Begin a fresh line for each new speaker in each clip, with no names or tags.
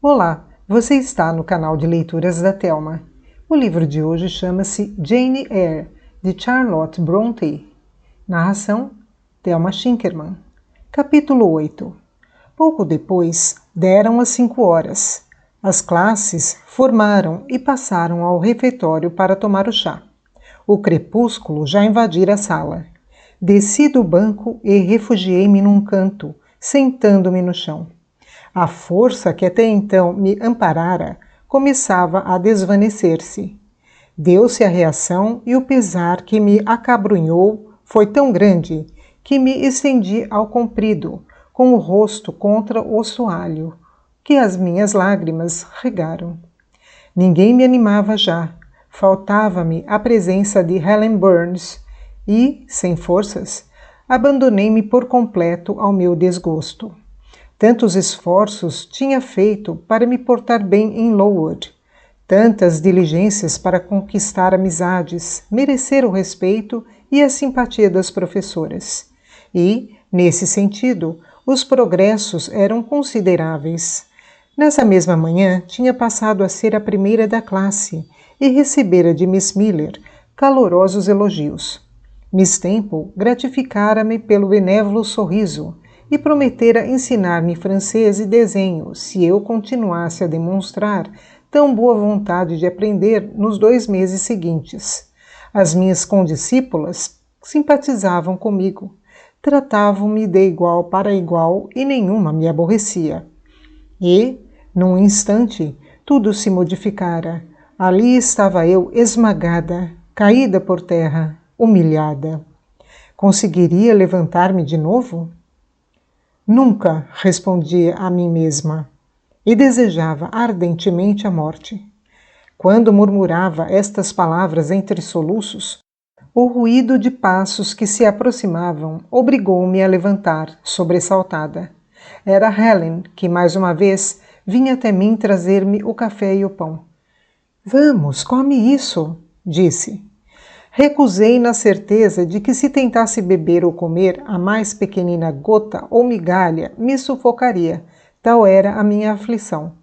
Olá, você está no canal de leituras da Thelma. O livro de hoje chama-se Jane Eyre, de Charlotte Brontë. Narração, Thelma Schinkelmann. Capítulo 8. Pouco depois, deram as 5 horas. As classes formaram e passaram ao refeitório para tomar o chá. O crepúsculo já invadira a sala. Desci do banco e refugiei-me num canto, sentando-me no chão. A força que até então me amparara começava a desvanecer-se. Deu-se a reação e o pesar que me acabrunhou foi tão grande que me estendi ao comprido, com o rosto contra o soalho, que as minhas lágrimas regaram. Ninguém me animava já. Faltava-me a presença de Helen Burns e, sem forças, abandonei-me por completo ao meu desgosto. Tantos esforços tinha feito para me portar bem em Lowood, tantas diligências para conquistar amizades, merecer o respeito e a simpatia das professoras. E, nesse sentido, os progressos eram consideráveis. Nessa mesma manhã, tinha passado a ser a primeira da classe e recebera de Miss Miller calorosos elogios. Miss Temple gratificara-me pelo benévolo sorriso e prometera ensinar-me francês e desenho se eu continuasse a demonstrar tão boa vontade de aprender nos 2 meses seguintes. As minhas condiscípulas simpatizavam comigo, tratavam-me de igual para igual e nenhuma me aborrecia. E, num instante, tudo se modificara. Ali estava eu esmagada, caída por terra, humilhada. Conseguiria levantar-me de novo? Nunca, respondia a mim mesma, e desejava ardentemente a morte. Quando murmurava estas palavras entre soluços, o ruído de passos que se aproximavam obrigou-me a levantar, sobressaltada. Era Helen, que mais uma vez vinha até mim trazer-me o café e o pão. Vamos, come isso, disse. Recusei na certeza de que se tentasse beber ou comer a mais pequenina gota ou migalha, me sufocaria. Tal era a minha aflição.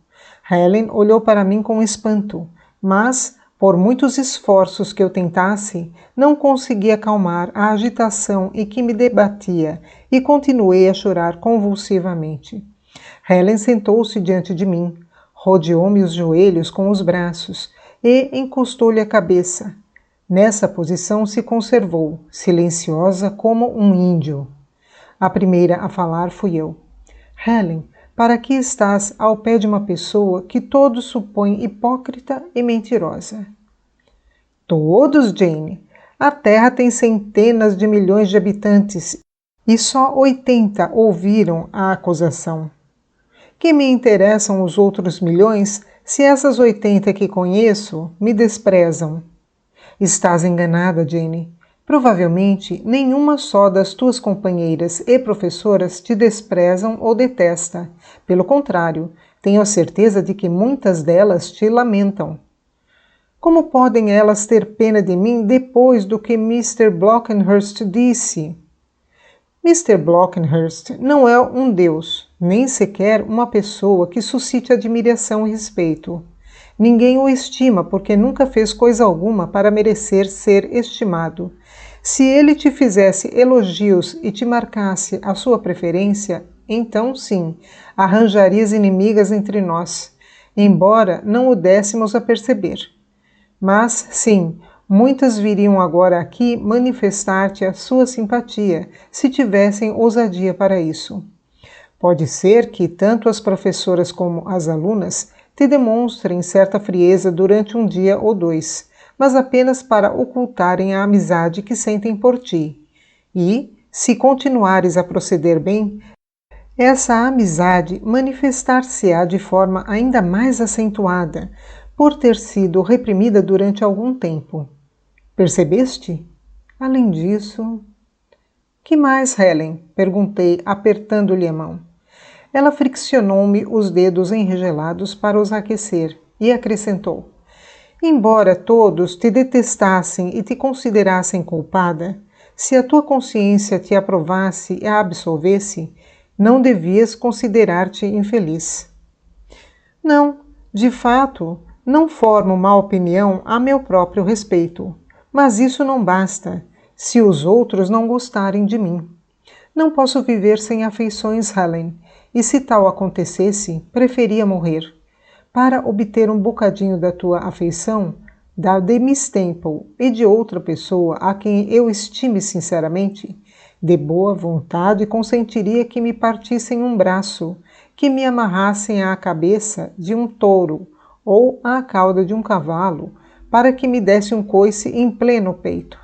Helen olhou para mim com espanto, mas, por muitos esforços que eu tentasse, não consegui acalmar a agitação em que me debatia e continuei a chorar convulsivamente. Helen sentou-se diante de mim, rodeou-me os joelhos com os braços e encostou-lhe a cabeça. Nessa posição se conservou, silenciosa como um índio. A primeira a falar fui eu. Helen, para que estás ao pé de uma pessoa que todos supõem hipócrita e mentirosa? Todos, Jane. A Terra tem centenas de milhões de habitantes e só 80 ouviram a acusação. Que me interessam os outros milhões se essas 80 que conheço me desprezam? Estás enganada, Jane. Provavelmente nenhuma só das tuas companheiras e professoras te desprezam ou detesta. Pelo contrário, tenho a certeza de que muitas delas te lamentam. Como podem elas ter pena de mim depois do que Mr. Brocklehurst disse? Mr. Brocklehurst não é um deus, nem sequer uma pessoa que suscite admiração e respeito. Ninguém o estima porque nunca fez coisa alguma para merecer ser estimado. Se ele te fizesse elogios e te marcasse a sua preferência, então sim, arranjarias inimigas entre nós, embora não o dessemos a perceber. Mas, sim, muitas viriam agora aqui manifestar-te a sua simpatia, se tivessem ousadia para isso. Pode ser que tanto as professoras como as alunas te demonstrem certa frieza durante um dia ou 2, mas apenas para ocultarem a amizade que sentem por ti. E, se continuares a proceder bem, essa amizade manifestar-se-á de forma ainda mais acentuada, por ter sido reprimida durante algum tempo. Percebeste? Além disso... Que mais, Helen? Perguntei, apertando-lhe a mão. Ela friccionou-me os dedos enregelados para os aquecer e acrescentou. Embora todos te detestassem e te considerassem culpada, se a tua consciência te aprovasse e a absolvesse, não devias considerar-te infeliz. Não, de fato, não formo má opinião a meu próprio respeito. Mas isso não basta, se os outros não gostarem de mim. Não posso viver sem afeições, Helen, e se tal acontecesse, preferia morrer. Para obter um bocadinho da tua afeição, da de Miss Temple e de outra pessoa a quem eu estime sinceramente, de boa vontade consentiria que me partissem um braço, que me amarrassem à cabeça de um touro ou à cauda de um cavalo, para que me desse um coice em pleno peito.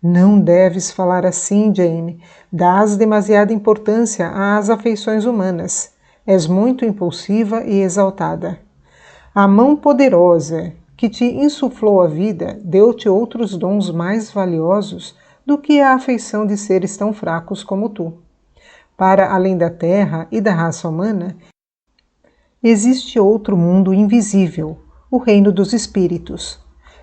Não deves falar assim, Jane. Dás demasiada importância às afeições humanas. És muito impulsiva e exaltada. A mão poderosa que te insuflou a vida deu-te outros dons mais valiosos do que a afeição de seres tão fracos como tu. Para além da terra e da raça humana, existe outro mundo invisível, o reino dos espíritos.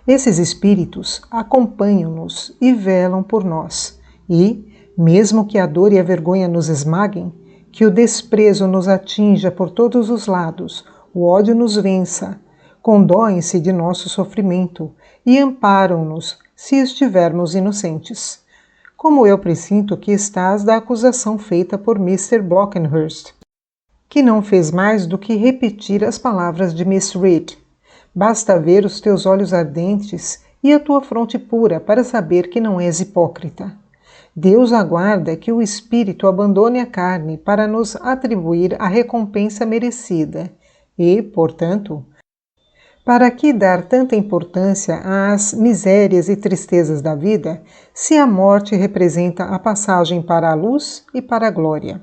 Esses espíritos acompanham-nos e velam por nós, e, mesmo que a dor e a vergonha nos esmaguem, que o desprezo nos atinja por todos os lados, o ódio nos vença, condoem-se de nosso sofrimento e amparam-nos se estivermos inocentes. Como eu pressinto que estás da acusação feita por Mr. Brockenhurst, que não fez mais do que repetir as palavras de Miss Reed. Basta ver os teus olhos ardentes e a tua fronte pura para saber que não és hipócrita. Deus aguarda que o espírito abandone a carne para nos atribuir a recompensa merecida e, portanto, para que dar tanta importância às misérias e tristezas da vida, se a morte representa a passagem para a luz e para a glória?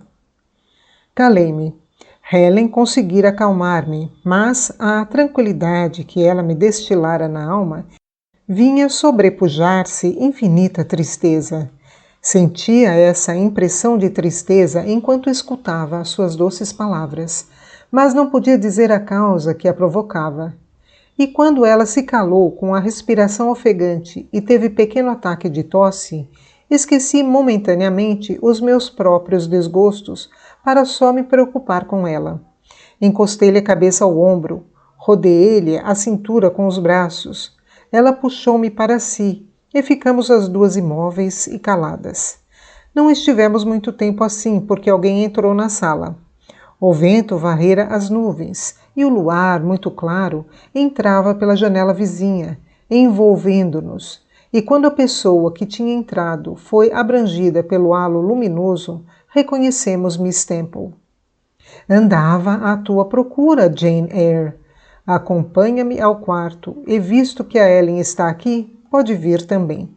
Calei-me. Helen conseguira acalmar-me, mas a tranquilidade que ela me destilara na alma vinha sobrepujar-se infinita tristeza. Sentia essa impressão de tristeza enquanto escutava as suas doces palavras, mas não podia dizer a causa que a provocava. E quando ela se calou com a respiração ofegante e teve pequeno ataque de tosse, esqueci momentaneamente os meus próprios desgostos para só me preocupar com ela. Encostei-lhe a cabeça ao ombro, rodeei-lhe a cintura com os braços. Ela puxou-me para si e ficamos as duas imóveis e caladas. Não estivemos muito tempo assim, porque alguém entrou na sala. O vento varrera as nuvens e o luar, muito claro, entrava pela janela vizinha, envolvendo-nos. E quando a pessoa que tinha entrado foi abrangida pelo halo luminoso, reconhecemos Miss Temple. Andava à tua procura, Jane Eyre. Acompanha-me ao quarto e, visto que a Ellen está aqui, pode vir também.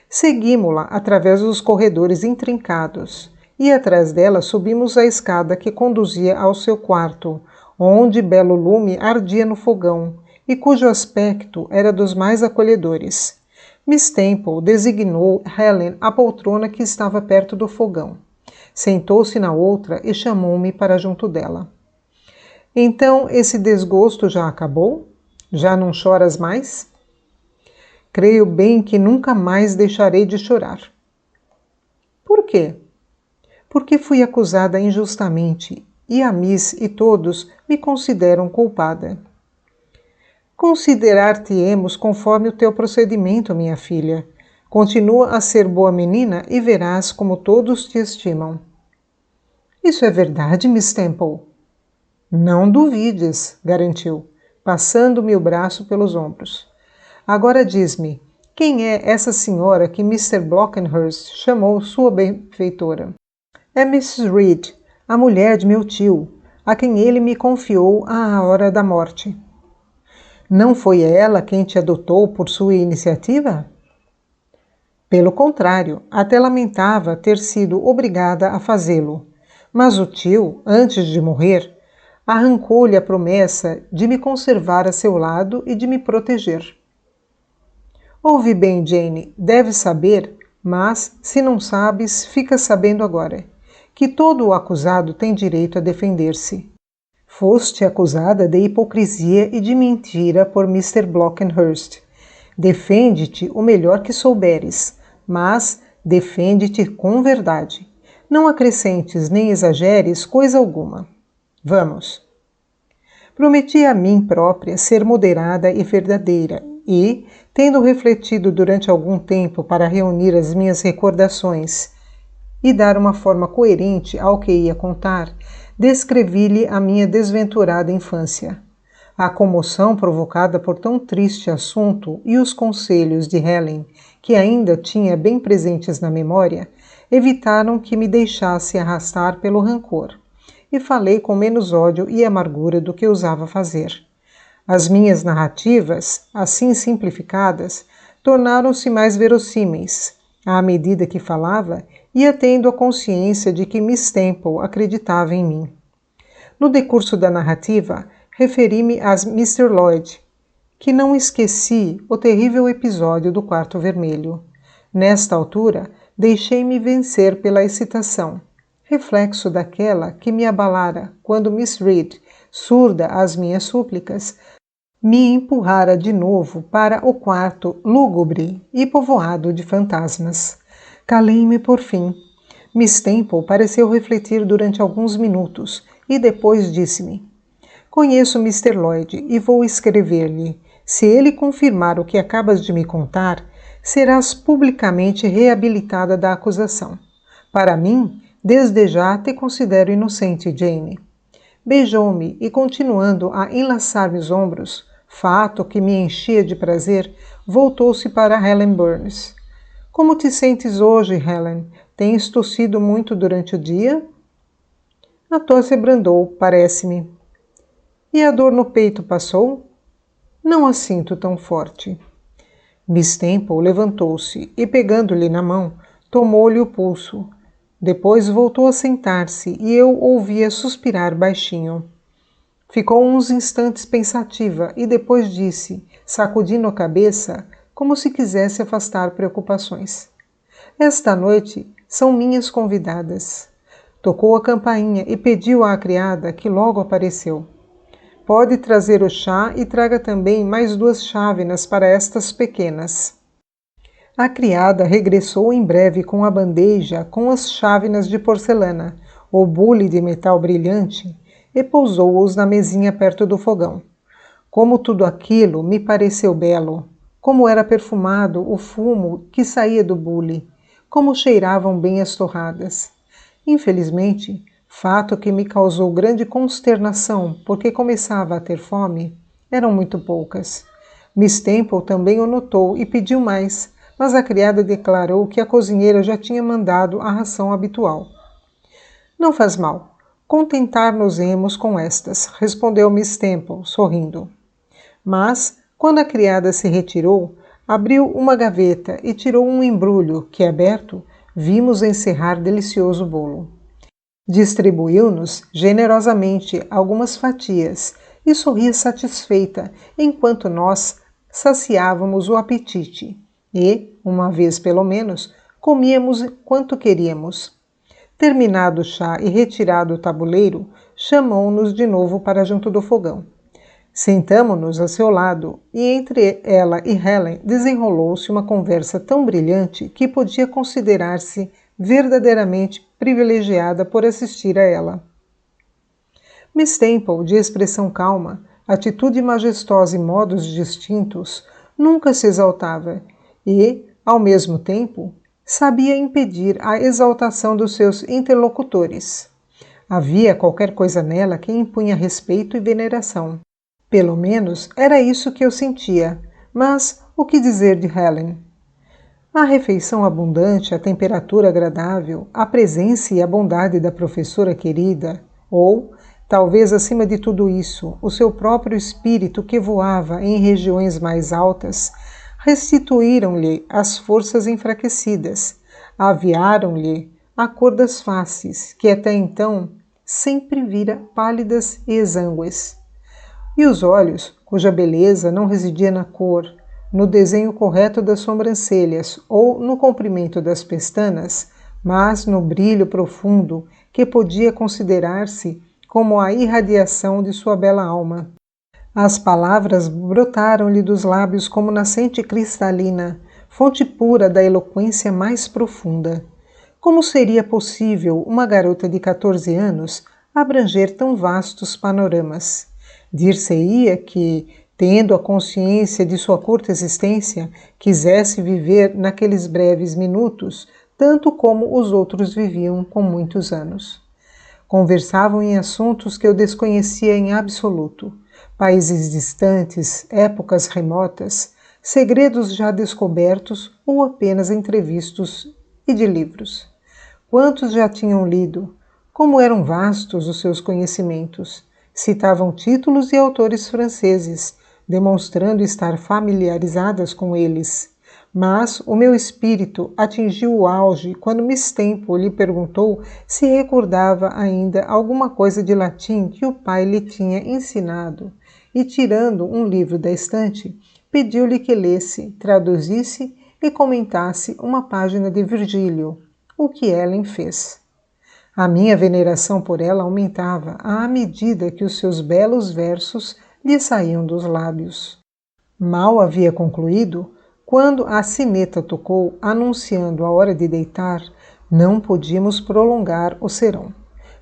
Seguimo-la através dos corredores intrincados e atrás dela subimos a escada que conduzia ao seu quarto, onde belo lume ardia no fogão e cujo aspecto era dos mais acolhedores. Miss Temple designou Helen à poltrona que estava perto do fogão. Sentou-se na outra e chamou-me para junto dela. Então, esse desgosto já acabou? Já não choras mais? Creio bem que nunca mais deixarei de chorar. Por quê? Porque fui acusada injustamente e a Miss e todos me consideram culpada. Considerar-te-emos conforme o teu procedimento, minha filha. Continua a ser boa menina e verás como todos te estimam. Isso é verdade, Miss Temple? Não duvides, garantiu, passando-me o braço pelos ombros. Agora diz-me, quem é essa senhora que Mr. Brockenhurst chamou sua benfeitora? É Mrs. Reed, a mulher de meu tio, a quem ele me confiou à hora da morte. Não foi ela quem te adotou por sua iniciativa? Pelo contrário, até lamentava ter sido obrigada a fazê-lo. Mas o tio, antes de morrer, arrancou-lhe a promessa de me conservar a seu lado e de me proteger. Ouve bem, Jane, deves saber, mas, se não sabes, fica sabendo agora, que todo o acusado tem direito a defender-se. Foste acusada de hipocrisia e de mentira por Mr. Brockenhurst. Defende-te o melhor que souberes, mas defende-te com verdade. Não acrescentes nem exageres coisa alguma. Vamos. Prometi a mim própria ser moderada e verdadeira e, tendo refletido durante algum tempo para reunir as minhas recordações e dar uma forma coerente ao que ia contar, descrevi-lhe a minha desventurada infância. A comoção provocada por tão triste assunto e os conselhos de Helen, que ainda tinha bem presentes na memória, evitaram que me deixasse arrastar pelo rancor, e falei com menos ódio e amargura do que usava fazer. As minhas narrativas, assim simplificadas, tornaram-se mais verossímeis. À medida que falava, ia tendo a consciência de que Miss Temple acreditava em mim. No decurso da narrativa, referi-me a Mr. Lloyd, que não esqueci o terrível episódio do quarto vermelho. Nesta altura, deixei-me vencer pela excitação, reflexo daquela que me abalara quando Miss Reed, surda às minhas súplicas, me empurrara de novo para o quarto lúgubre e povoado de fantasmas. Calei-me por fim. Miss Temple pareceu refletir durante alguns minutos e depois disse-me: Conheço Mr. Lloyd e vou escrever-lhe. Se ele confirmar o que acabas de me contar, serás publicamente reabilitada da acusação. Para mim, desde já te considero inocente, Jane. Beijou-me e, continuando a enlaçar-me os ombros, fato que me enchia de prazer, voltou-se para Helen Burns. Como te sentes hoje, Helen? Tens tossido muito durante o dia? A tosse abrandou, parece-me. E a dor no peito passou? Não a sinto tão forte. Miss Temple levantou-se e, pegando-lhe na mão, tomou-lhe o pulso. Depois voltou a sentar-se e eu ouvia suspirar baixinho. Ficou uns instantes pensativa e depois disse, sacudindo a cabeça, como se quisesse afastar preocupações: Esta noite são minhas convidadas. Tocou a campainha e pediu à criada, que logo apareceu: Pode trazer o chá e traga também mais 2 chávenas para estas pequenas. A criada regressou em breve com a bandeja com as chávenas de porcelana, o bule de metal brilhante, e pousou-os na mesinha perto do fogão. Como tudo aquilo me pareceu belo, como era perfumado o fumo que saía do bule, como cheiravam bem as torradas. Infelizmente, fato que me causou grande consternação porque começava a ter fome, eram muito poucas. Miss Temple também o notou e pediu mais, mas a criada declarou que a cozinheira já tinha mandado a ração habitual. Não faz mal. Contentar-nos-emos com estas, respondeu Miss Temple, sorrindo. Mas, quando a criada se retirou, abriu uma gaveta e tirou um embrulho que, aberto, vimos encerrar delicioso bolo. Distribuiu-nos generosamente algumas fatias e sorria satisfeita, enquanto nós saciávamos o apetite e, uma vez pelo menos, comíamos quanto queríamos. Terminado o chá e retirado o tabuleiro, chamou-nos de novo para junto do fogão. Sentamo-nos a seu lado e entre ela e Helen desenrolou-se uma conversa tão brilhante que podia considerar-se verdadeiramente privilegiada por assistir a ela. Miss Temple, de expressão calma, atitude majestosa e modos distintos, nunca se exaltava e, ao mesmo tempo, sabia impedir a exaltação dos seus interlocutores. Havia qualquer coisa nela que impunha respeito e veneração. Pelo menos era isso que eu sentia, mas o que dizer de Helen? A refeição abundante, a temperatura agradável, a presença e a bondade da professora querida, ou, talvez acima de tudo isso, o seu próprio espírito que voava em regiões mais altas, restituíram-lhe as forças enfraquecidas, aviaram-lhe a cor das faces, que até então sempre vira pálidas e exângues. E os olhos, cuja beleza não residia na cor, no desenho correto das sobrancelhas ou no comprimento das pestanas, mas no brilho profundo que podia considerar-se como a irradiação de sua bela alma. As palavras brotaram-lhe dos lábios como nascente cristalina, fonte pura da eloquência mais profunda. Como seria possível uma garota de 14 anos abranger tão vastos panoramas? Dir-se-ia que, tendo a consciência de sua curta existência, quisesse viver naqueles breves minutos, tanto como os outros viviam com muitos anos. Conversavam em assuntos que eu desconhecia em absoluto, países distantes, épocas remotas, segredos já descobertos ou apenas entrevistos e de livros. Quantos já tinham lido? Como eram vastos os seus conhecimentos! Citavam títulos e autores franceses, demonstrando estar familiarizadas com eles. Mas o meu espírito atingiu o auge quando Miss Temple lhe perguntou se recordava ainda alguma coisa de latim que o pai lhe tinha ensinado e, tirando um livro da estante, pediu-lhe que lesse, traduzisse e comentasse uma página de Virgílio, o que Ellen fez. A minha veneração por ela aumentava à medida que os seus belos versos lhe saíam dos lábios. Mal havia concluído, quando a sineta tocou, anunciando a hora de deitar, não podíamos prolongar o serão.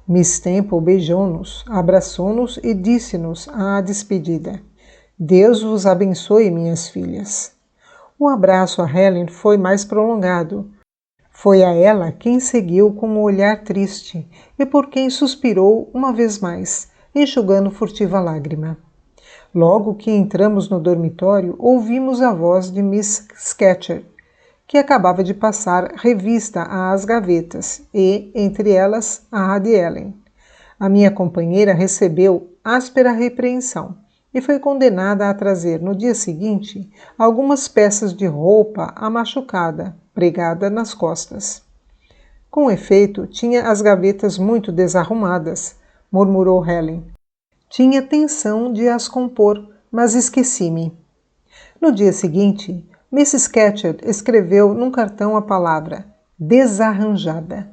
Miss Temple beijou-nos, abraçou-nos e disse-nos à despedida: Deus vos abençoe, minhas filhas. O abraço a Helen foi mais prolongado. Foi a ela quem seguiu com um olhar triste e por quem suspirou uma vez mais, enxugando furtiva lágrima. Logo que entramos no dormitório, ouvimos a voz de Miss Scatcherd, que acabava de passar revista às gavetas e, entre elas, a de Ellen. A minha companheira recebeu áspera repreensão e foi condenada a trazer no dia seguinte algumas peças de roupa amachucada, pregada nas costas. Com efeito, tinha as gavetas muito desarrumadas, murmurou Helen. Tinha tenção de as compor, mas esqueci-me. No dia seguinte, Mrs. Scatcherd escreveu num cartão a palavra desarranjada,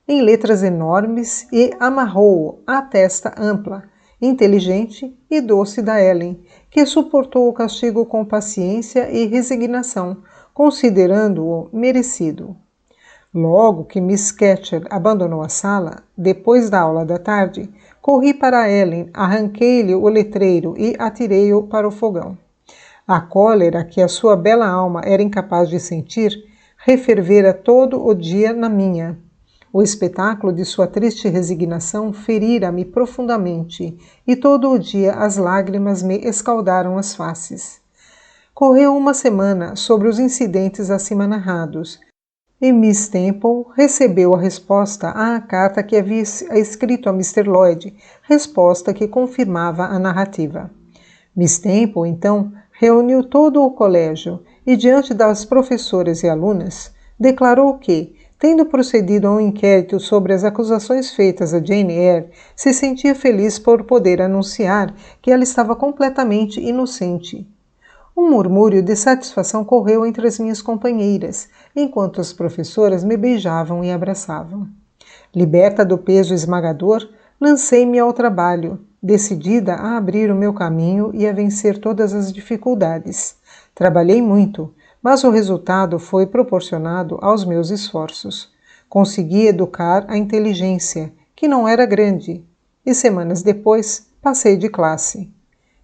em letras enormes e amarrou-o à testa ampla, inteligente e doce da Ellen, que suportou o castigo com paciência e resignação, considerando-o merecido. Logo que Miss Scatcherd abandonou a sala, depois da aula da tarde, corri para Ellen, arranquei-lhe o letreiro e atirei-o para o fogão. A cólera que a sua bela alma era incapaz de sentir refervera todo o dia na minha. O espetáculo de sua triste resignação ferira-me profundamente e todo o dia as lágrimas me escaldaram as faces. Correu uma semana sobre os incidentes acima narrados, e Miss Temple recebeu a resposta à carta que havia escrito a Mr. Lloyd, resposta que confirmava a narrativa. Miss Temple, então, reuniu todo o colégio e, diante das professoras e alunas, declarou que, tendo procedido a um inquérito sobre as acusações feitas a Jane Eyre, se sentia feliz por poder anunciar que ela estava completamente inocente. Um murmúrio de satisfação correu entre as minhas companheiras, enquanto as professoras me beijavam e abraçavam. Liberta do peso esmagador, lancei-me ao trabalho, decidida a abrir o meu caminho e a vencer todas as dificuldades. Trabalhei muito, mas o resultado foi proporcionado aos meus esforços. Consegui educar a inteligência, que não era grande, e semanas depois passei de classe.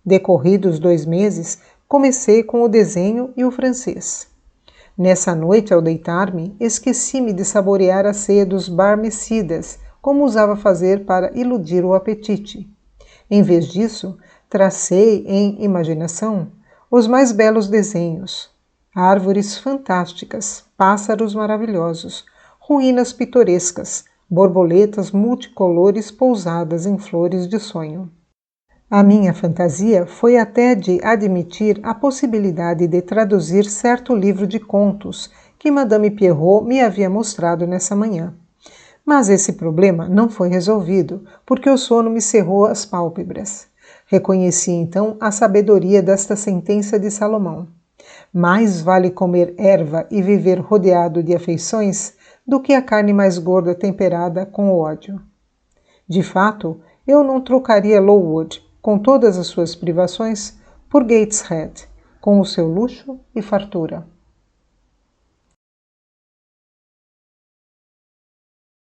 Decorridos 2 meses, comecei com o desenho e o francês. Nessa noite, ao deitar-me, esqueci-me de saborear a ceia dos Barmecidas, como usava fazer para iludir o apetite. Em vez disso, tracei em imaginação os mais belos desenhos, árvores fantásticas, pássaros maravilhosos, ruínas pitorescas, borboletas multicolores pousadas em flores de sonho. A minha fantasia foi até de admitir a possibilidade de traduzir certo livro de contos que Madame Pierrot me havia mostrado nessa manhã. Mas esse problema não foi resolvido, porque o sono me cerrou as pálpebras. Reconheci então a sabedoria desta sentença de Salomão. Mais vale comer erva e viver rodeado de afeições do que a carne mais gorda temperada com o ódio. De fato, eu não trocaria Lowood, com todas as suas privações, por Gateshead, com o seu luxo e fartura.